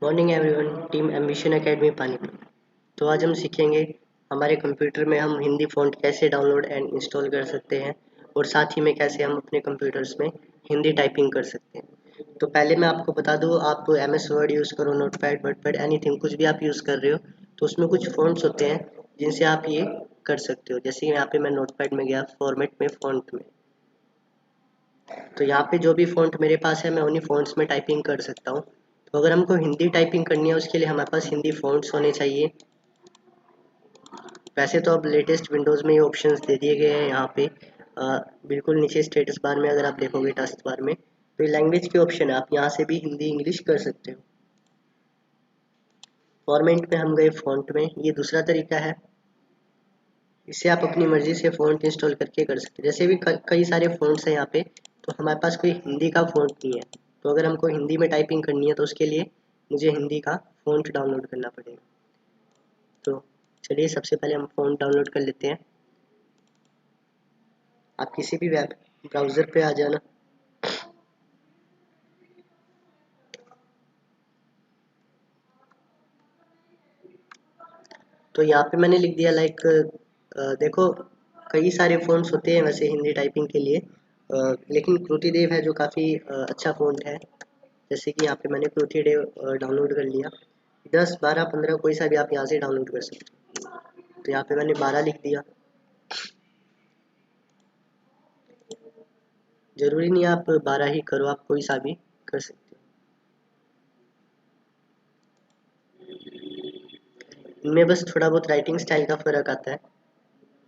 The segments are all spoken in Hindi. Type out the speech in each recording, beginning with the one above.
Morning everyone, team ambition academy Panipat. तो आज हम सीखेंगे हमारे कंप्यूटर में हम हिंदी फ़ॉन्ट कैसे डाउनलोड एंड इंस्टॉल कर सकते हैं और साथ ही में कैसे हम अपने कंप्यूटर्स में हिंदी टाइपिंग कर सकते हैं। तो पहले मैं आपको बता दूं, आप एम एस वर्ड यूज़ करो, नोटपैड, वर्डपैड, एनीथिंग, कुछ भी आप यूज़ कर रहे हो तो उसमें कुछ फ़ॉन्ट्स होते हैं जिनसे आप ये कर सकते हो। जैसे यहाँ पे मैं नोटपैड में गया, फॉर्मेट में, फ़ॉन्ट में, तो यहाँ पे जो भी फ़ॉन्ट मेरे पास है मैं उन्हीं फ़ॉन्ट्स में टाइपिंग कर सकता हूँ। तो अगर हमको हिंदी टाइपिंग करनी है उसके लिए हमारे पास हिंदी फ़ॉन्ट्स होने चाहिए। वैसे तो अब लेटेस्ट विंडोज़ में ये ऑप्शंस दे दिए गए हैं यहाँ पे, बिल्कुल नीचे स्टेटस बार में अगर आप देखोगे टास्क बार में तो ये लैंग्वेज के ऑप्शन है, आप यहाँ से भी हिंदी इंग्लिश कर सकते हो। फॉर्मेट में हम गए, फ़ॉन्ट में, ये दूसरा तरीका है। इससे आप अपनी मर्ज़ी से फ़ॉन्ट इंस्टॉल करके कर सकते हो। जैसे भी कई सारे फ़ॉन्ट्स हैं यहाँ पे, तो हमारे पास कोई हिंदी का फ़ॉन्ट नहीं है, तो अगर हमको हिंदी में टाइपिंग करनी है तो उसके लिए मुझे हिंदी का फ़ॉन्ट डाउनलोड करना पड़ेगा। तो चलिए सबसे पहले हम फ़ॉन्ट डाउनलोड कर लेते हैं। आप किसी भी वेब ब्राउज़र पे आ जाना। तो यहाँ पे मैंने लिख दिया लाइक, देखो कई सारे फ़ॉन्ट्स होते हैं वैसे हिंदी टाइपिंग के लिए, लेकिन कृतिदेव है जो काफ़ी अच्छा फ़ॉन्ट है। जैसे कि यहाँ पे मैंने कृतिदेव डाउनलोड कर लिया। 10, 12, 15 कोई सा भी आप यहाँ से डाउनलोड कर सकते हो। तो यहाँ पे मैंने 12 लिख दिया। ज़रूरी नहीं आप 12 ही करो, आप कोई सा भी कर सकते हो। इनमें बस थोड़ा बहुत राइटिंग स्टाइल का फ़र्क आता है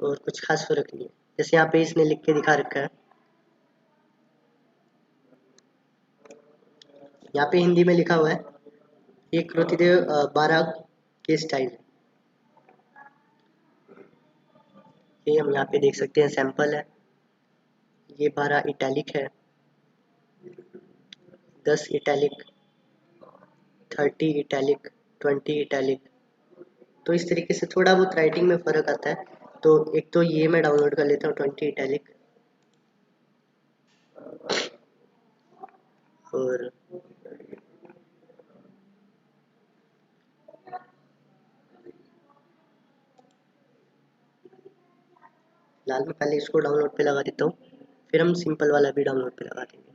और कुछ खास फ़र्क नहीं है। जैसे यहाँ पे इसने लिख के दिखा रखा है, यहाँ पे हिंदी में लिखा हुआ है ये कृतिदेव 12 के स्टाइल। ये हम यहाँ पे देख सकते हैं, सैंपल है। ये 12 इटैलिक है, 10 इटैलिक, 30 इटैलिक, 20 इटैलिक। तो इस तरीके से थोड़ा बहुत राइटिंग में फ़र्क आता है। तो एक तो ये मैं डाउनलोड कर लेता हूँ 20 इटैलिक, और फिलहाल मैं पहले इसको डाउनलोड पे लगा देता हूँ, फिर हम सिंपल वाला भी डाउनलोड पे लगा देंगे।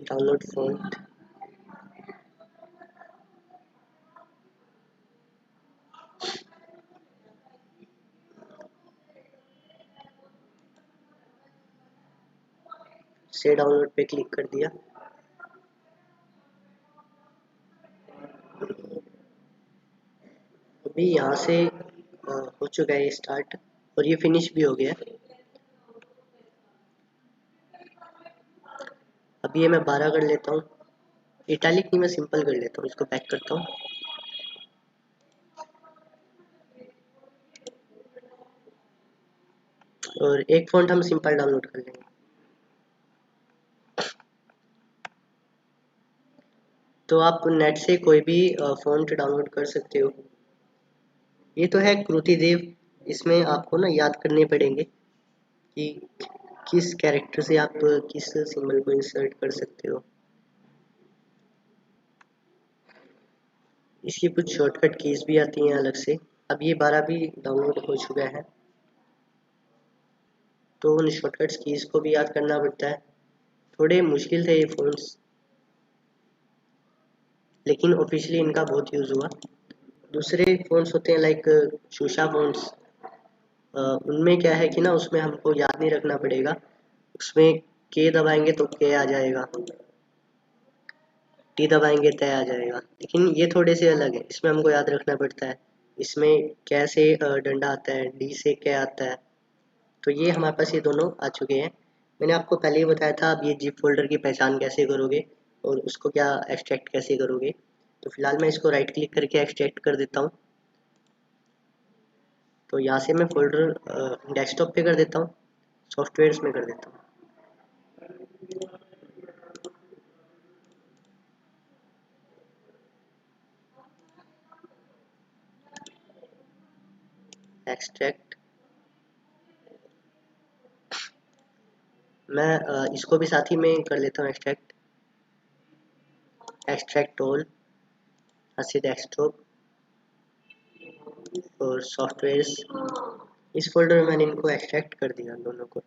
डाउनलोड फ़ॉन्ट, से डाउनलोड पे क्लिक कर दिया। अभी यहाँ से हो चुका है ये स्टार्ट और ये फिनिश भी हो गया। अब ये मैं 12 कर लेता हूँ। इटैलिक नहीं, मैं सिंपल कर लेता हूँ, इसको बैक करता हूँ। और एक फ़ॉन्ट हम सिंपल डाउनलोड कर लेंगे। तो आप नेट से कोई भी फ़ॉन्ट डाउनलोड कर सकते हो। ये तो है कृतिदेव, इसमें आपको ना याद करने पड़ेंगे कि किस कैरेक्टर से आप किस सिंबल को इंसर्ट कर सकते हो। इसकी कुछ शॉर्टकट कीज़ भी आती हैं अलग से। अब ये 12 भी डाउनलोड हो चुका है, तो उन शॉर्टकट्स कीज़ को भी याद करना पड़ता है। थोड़े मुश्किल थे ये फ़ॉन्ट्स, लेकिन ऑफिशियली इनका बहुत यूज़ हुआ। दूसरे फ़ॉन्ट्स होते हैं लाइक शूशा फ़ॉन्ट्स, उनमें क्या है कि ना उसमें हमको याद नहीं रखना पड़ेगा। उसमें के दबाएंगे तो के आ जाएगा, टी दबाएंगे तय आ जाएगा। लेकिन ये थोड़े से अलग है, इसमें हमको याद रखना पड़ता है। इसमें कैसे डंडा आता है, डी से क्या आता है। तो ये हमारे पास ये दोनों आ चुके हैं। मैंने आपको पहले ही बताया था अब ये जिप फोल्डर की पहचान कैसे करोगे और उसको क्या एक्सट्रैक्ट कैसे करोगे। तो फिलहाल मैं इसको राइट क्लिक करके एक्सट्रैक्ट कर देता हूँ। तो यहाँ से मैं फोल्डर डेस्कटॉप पे कर देता हूँ, सॉफ्टवेयर्स में कर देता हूँ। एक्सट्रैक्ट, मैं इसको भी साथ ही में कर लेता हूँ एक्सट्रैक्ट, एक्सट्रैक्ट ऑल, ऐसे डेस्कटॉप और सॉफ्टवेयर्स। इस फोल्डर में मैंने इनको एक्सट्रैक्ट कर दिया दोनों को।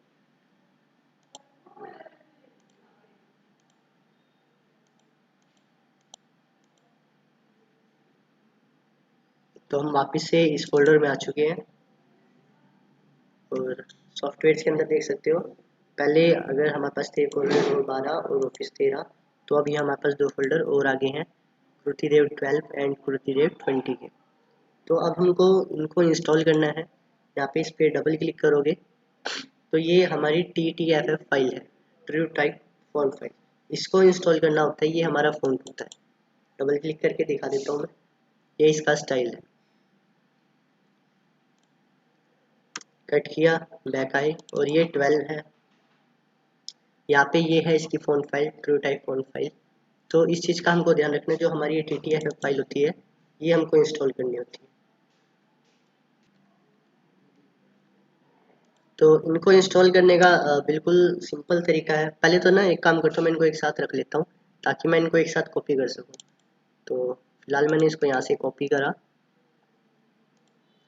तो हम वापस से इस फोल्डर में आ चुके हैं और सॉफ्टवेयर के अंदर देख सकते हो, पहले अगर हमारे पास थे फोल्डर 12 और ऑफिस 13, तो अभी हमारे पास 2 फोल्डर और आगे हैं, कुर्तीदेव 12 एंड कुर्तीदेव 20 के। तो अब हमको इनको इंस्टॉल करना है। यहाँ पे इस पर डबल क्लिक करोगे तो ये हमारी TTFF फाइल है, ट्रू टाइप फॉन्ट फाइल। इसको इंस्टॉल करना होता है, ये हमारा फ़ॉन्ट होता है। डबल क्लिक करके दिखा देता हूँ मैं, ये इसका स्टाइल है। कट किया, बैक आए और ये 12 है। यहाँ पे ये है इसकी font file, true type font file. तो इस चीज़ का हमको ध्यान रखना है, जो हमारी TTFF फाइल होती है ये हमको इंस्टॉल करनी होती है। तो इनको इंस्टॉल करने का बिल्कुल सिंपल तरीका है। पहले तो ना एक काम करता हूँ, मैं इनको एक साथ रख लेता हूँ ताकि मैं इनको एक साथ कॉपी कर सकूँ। तो फिलहाल मैंने इसको यहाँ से कॉपी करा।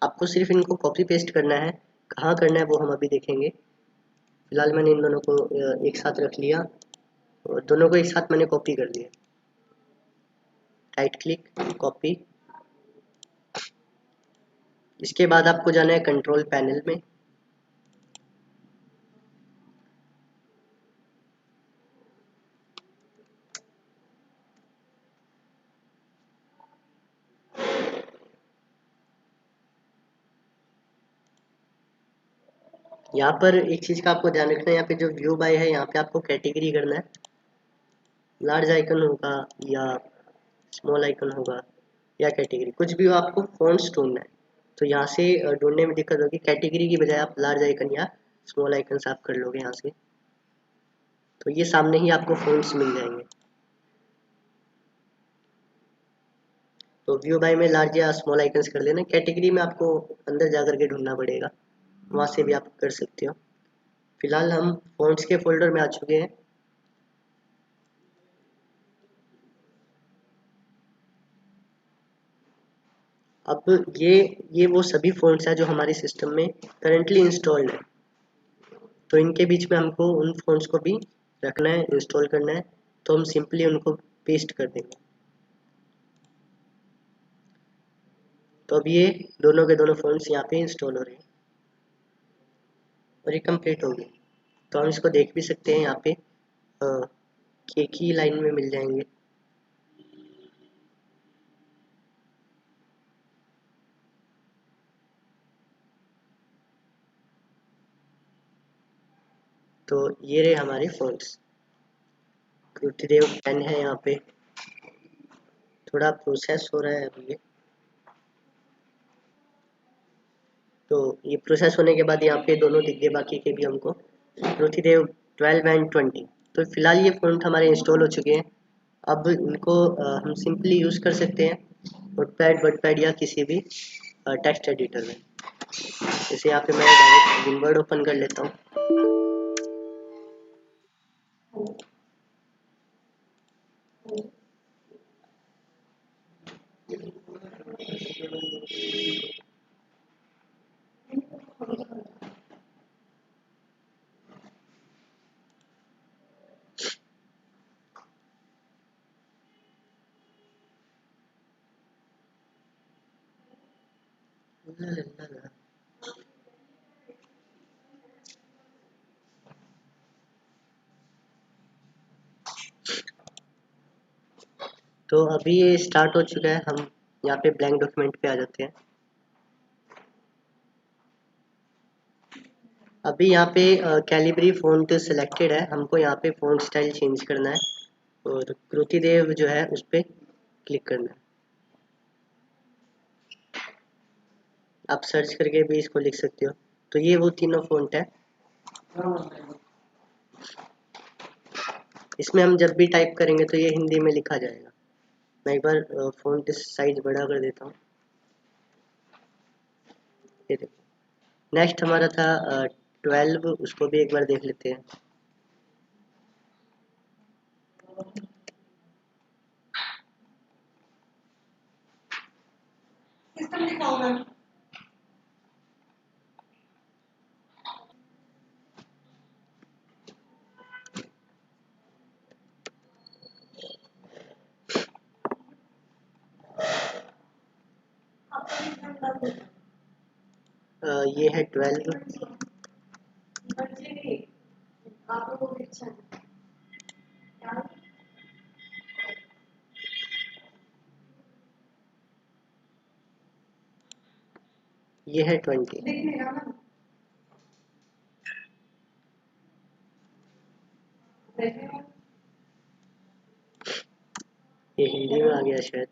आपको सिर्फ इनको कॉपी पेस्ट करना है, कहाँ करना है वो हम अभी देखेंगे। फिलहाल मैंने इन दोनों को एक साथ रख लिया और दोनों को एक साथ मैंने कॉपी कर लिया। Right click, copy. इसके बाद आपको जाना है कंट्रोल पैनल में, यहाँ पर एक चीज़ का आपको ध्यान रखना है, यहाँ पे जो व्यू बाय है यहाँ पे आपको कैटेगरी करना है। लार्ज आइकन होगा या स्मॉल आइकन होगा या कैटेगरी, कुछ भी हो, आपको फ़ॉन्ट्स ढूंढना है। तो यहाँ से ढूंढने में दिक्कत होगी, कैटेगरी की बजाय आप लार्ज आइकन या स्मॉल आइकन आप कर लोगे यहाँ से, तो ये सामने ही आपको फ़ॉन्ट्स मिल जाएंगे। तो व्यू बाय में लार्ज या स्मॉल आइकन्स कर लेना। कैटेगरी में आपको अंदर जा करके ढूंढना पड़ेगा, वहाँ से भी आप कर सकते हो। फिलहाल हम फ़ॉन्ट्स के फोल्डर में आ चुके हैं। अब ये वो सभी फ़ॉन्ट्स हैं जो हमारे सिस्टम में करंटली इंस्टॉल्ड है। तो इनके बीच में हमको उन फ़ॉन्ट्स को भी रखना है, इंस्टॉल करना है। तो हम सिंपली उनको पेस्ट कर देंगे। तो अब ये दोनों के दोनों फ़ॉन्ट्स यहाँ पे इंस्टॉल हो रहे हैं और ये कंप्लीट हो गई। तो हम इसको देख भी सकते हैं, यहाँ पे एक ही लाइन में मिल जाएंगे। तो ये रहे हमारे फ़ॉन्ट्स। कुर्तीदेव 10 है, यहाँ पे थोड़ा प्रोसेस हो रहा है अभी ये। तो ये प्रोसेस होने के बाद यहाँ पे दोनों दिख गए, बाकी के भी हमको। पृथ्वीदेव 12 एंड 20। तो फिलहाल ये फ़ॉन्ट हमारे इंस्टॉल हो चुके हैं। अब इनको हम सिंपली यूज़ कर सकते हैं नोटपैड, वर्डपैड या किसी भी टेक्स्ट एडिटर में। जैसे यहाँ पे मैं डायरेक्ट विनवर्ड ओपन कर लेता हूँ। तो अभी ये स्टार्ट हो चुका है। हम यहाँ पे ब्लैंक डॉक्यूमेंट पे आ जाते हैं। अभी यहाँ पे कैलिब्री फ़ॉन्ट सिलेक्टेड है, हमको यहाँ पे फ़ॉन्ट स्टाइल चेंज करना है और कृतिदेव जो है उस पर क्लिक करना है। आप सर्च करके भी इसको लिख सकते हो। तो ये वो तीनों फ़ॉन्ट है। इसमें हम जब भी टाइप करेंगे तो ये हिंदी में लिखा जाएगा। मैं एक बार फ़ॉन्ट साइज बड़ा कर देता हूँ। ये देखो, नेक्स्ट हमारा था 12, उसको भी एक बार देख लेते हैं। ये है 12। ये है 20। ये हिंदी में आ गया शायद।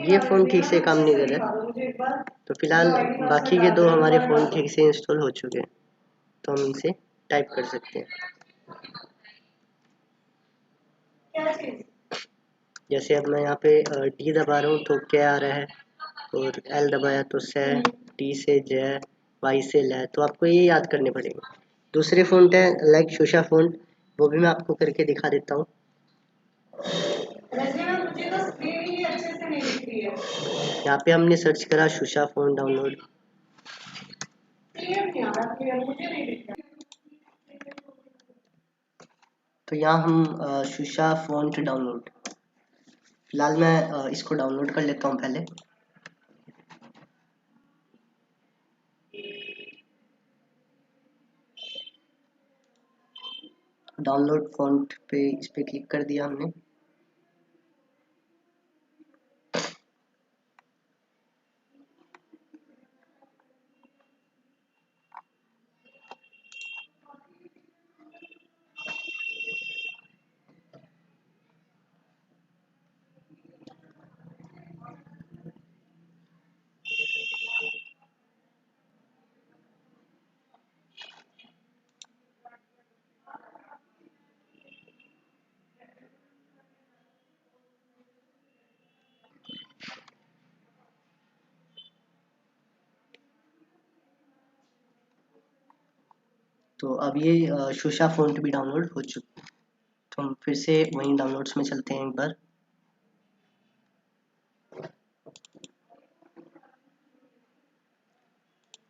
ये फ़ोन ठीक से काम नहीं कर रहा, तो फिलहाल बाकी के दो हमारे फ़ोन ठीक से इंस्टॉल हो चुके हैं, तो हम इनसे टाइप कर सकते हैं। जैसे अब मैं यहाँ पे डी दबा रहा हूँ तो क्या आ रहा है, और एल दबाया तो से, टी से जय, वाई से लै, तो आपको ये याद करने पड़ेंगे। दूसरे फ़ॉन्ट है लाइक शूशा फ़ॉन्ट, वो भी मैं आपको करके दिखा देता हूँ। यहाँ पे हमने सर्च करा शूशा फ़ॉन्ट डाउनलोड, तो यहाँ हम शूशा फ़ॉन्ट डाउनलोड, फिलहाल मैं इसको डाउनलोड कर लेता हूँ पहले। डाउनलोड फ़ॉन्ट पे इस पे क्लिक कर दिया हमने। तो अब ये शूशा फ़ॉन्ट भी डाउनलोड हो चुका है, तो हम फिर से वहीं डाउनलोड्स में चलते हैं एक बार।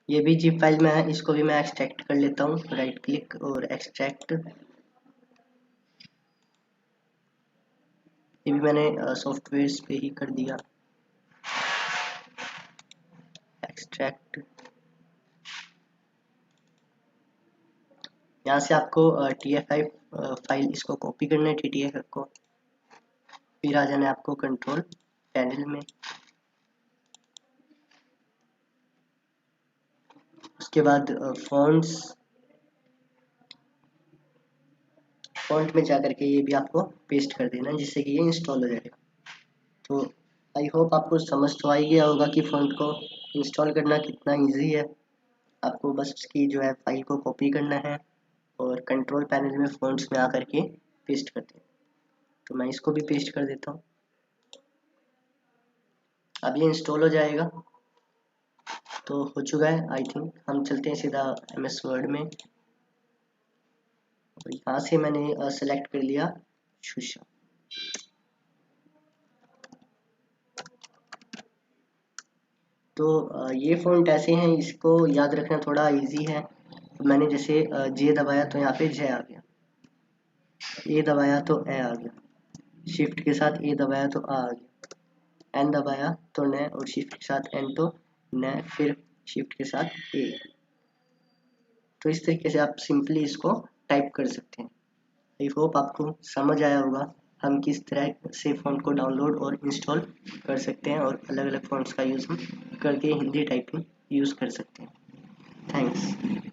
ये भी जिप फाइल में है, इसको भी मैं एक्सट्रैक्ट कर लेता हूँ, राइट क्लिक और एक्सट्रैक्ट। ये भी मैंने सॉफ्टवेयर पे ही कर दिया, एक्सट्रैक्ट। यहाँ से आपको TF5 फाइल इसको कॉपी करना है, TTF को, फिर आ जाना है आपको कंट्रोल पैनल में। उसके बाद फॉन्ट में जा करके ये भी आपको पेस्ट कर देना है, जिससे कि ये इंस्टॉल हो जाएगा। तो आई होप आपको समझ तो आ ही गया होगा कि फ़ॉन्ट को इंस्टॉल करना कितना इजी है। आपको बस उसकी जो है फाइल को कॉपी करना है और कंट्रोल पैनल में फ़ॉन्ट्स में आकर के पेस्ट कर दें। तो मैं इसको भी पेस्ट कर देता हूँ। अब ये इंस्टॉल हो जाएगा, तो हो चुका है आई थिंक। हम चलते हैं सीधा MS वर्ड में, और यहाँ से मैंने सेलेक्ट कर लिया शूशा। तो ये फ़ॉन्ट ऐसे हैं, इसको याद रखना थोड़ा इजी है। मैंने जैसे जे दबाया तो यहाँ पे जे आ गया, ए दबाया तो ए आ गया, शिफ्ट के साथ ए दबाया तो आ गया, एन दबाया तो न, और शिफ्ट के साथ एन तो न, फिर शिफ्ट के साथ ए। तो इस तरीके से आप सिंपली इसको टाइप कर सकते हैं। आई होप आपको समझ आया होगा हम किस तरह से फ़ॉन्ट को डाउनलोड और इंस्टॉल कर सकते हैं, और अलग अलग फ़ॉन्ट्स का यूज़ हम करके हिंदी टाइपिंग यूज़ कर सकते हैं। थैंक्स।